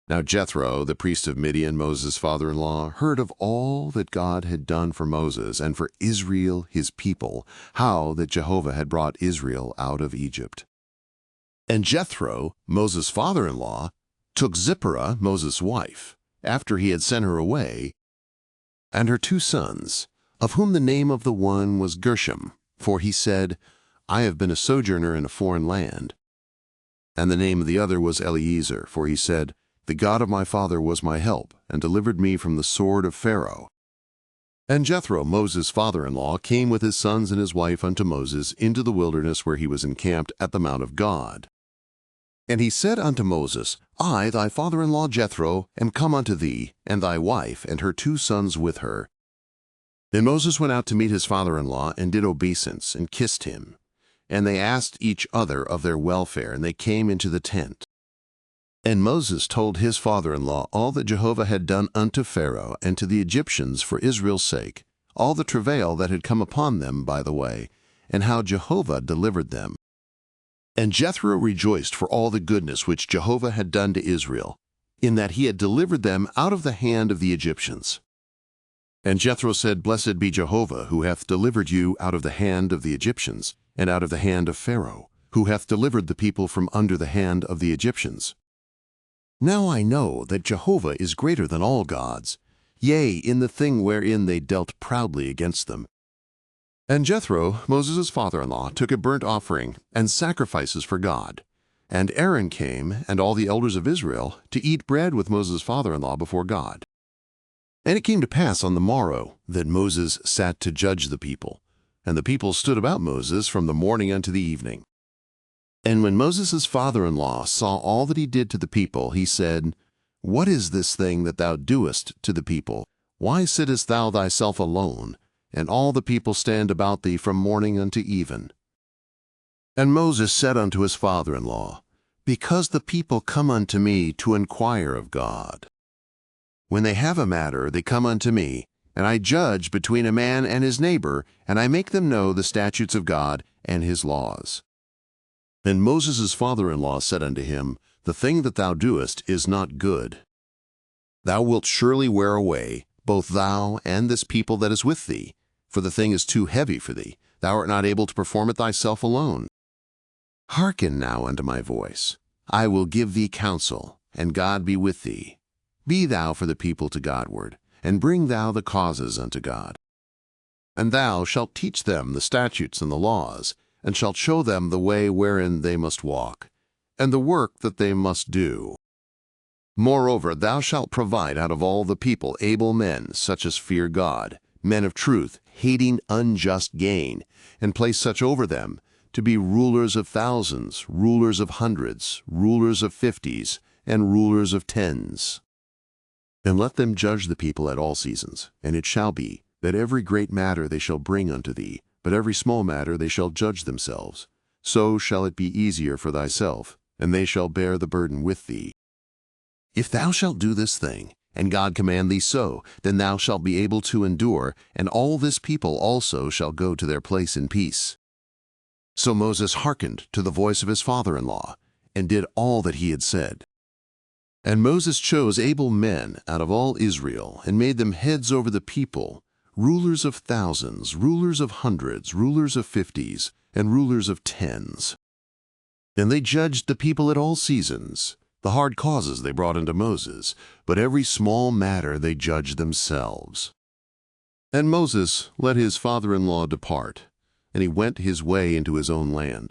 Now Jethro, the priest of Midian, Moses' father-in-law, heard of all that God had done for Moses and for Israel his people, how that Jehovah had brought Israel out of Egypt. And Jethro, Moses' father-in-law, took Zipporah, Moses' wife, after he had sent her away, and her 2 sons, of whom the name of the one was Gershom, for he said, I have been a sojourner in a foreign land. And the name of the other was Eliezer, for he said, The God of my father was my help, and delivered me from the sword of Pharaoh. And Jethro, Moses' father-in-law, came with his sons and his wife unto Moses into the wilderness where he was encamped at the mount of God. And he said unto Moses, I, thy father-in-law Jethro, am come unto thee, and thy wife, and her 2 sons with her. Then Moses went out to meet his father-in-law, and did obeisance, and kissed him. And they asked each other of their welfare, and they came into the tent. And Moses told his father-in-law all that Jehovah had done unto Pharaoh and to the Egyptians for Israel's sake, all the travail that had come upon them by the way, and how Jehovah delivered them. And Jethro rejoiced for all the goodness which Jehovah had done to Israel, in that he had delivered them out of the hand of the Egyptians. And Jethro said, Blessed be Jehovah, who hath delivered you out of the hand of the Egyptians, and out of the hand of Pharaoh, who hath delivered the people from under the hand of the Egyptians. Now I know that Jehovah is greater than all gods, yea, in the thing wherein they dealt proudly against them. And Jethro, Moses' father-in-law, took a burnt offering and sacrifices for God. And Aaron came, and all the elders of Israel, to eat bread with Moses' father-in-law before God. And it came to pass on the morrow that Moses sat to judge the people, and the people stood about Moses from the morning unto the evening. And when Moses' father-in-law saw all that he did to the people, he said, What is this thing that thou doest to the people? Why sittest thou thyself alone, and all the people stand about thee from morning unto even? And Moses said unto his father-in-law, Because the people come unto me to inquire of God. When they have a matter, they come unto me, and I judge between a man and his neighbor, and I make them know the statutes of God and his laws. And Moses' father-in-law said unto him, The thing that thou doest is not good. Thou wilt surely wear away, both thou and this people that is with thee, for the thing is too heavy for thee. Thou art not able to perform it thyself alone. Hearken now unto my voice. I will give thee counsel, and God be with thee. Be thou for the people to Godward, and bring thou the causes unto God. And thou shalt teach them the statutes and the laws, and shalt show them the way wherein they must walk, and the work that they must do. Moreover, thou shalt provide out of all the people able men, such as fear God, men of truth, hating unjust gain, and place such over them, to be rulers of thousands, rulers of hundreds, rulers of 50s, and rulers of 10s. And let them judge the people at all seasons, and it shall be, that every great matter they shall bring unto thee, but every small matter they shall judge themselves. So shall it be easier for thyself, and they shall bear the burden with thee. If thou shalt do this thing, and God command thee so, then thou shalt be able to endure, and all this people also shall go to their place in peace. So Moses hearkened to the voice of his father-in-law, and did all that he had said. And Moses chose able men out of all Israel, and made them heads over the people, rulers of thousands, rulers of hundreds, rulers of 50s, and rulers of 10s. And they judged the people at all seasons. The hard causes they brought unto Moses, but every small matter they judged themselves. And Moses let his father-in-law depart, and he went his way into his own land.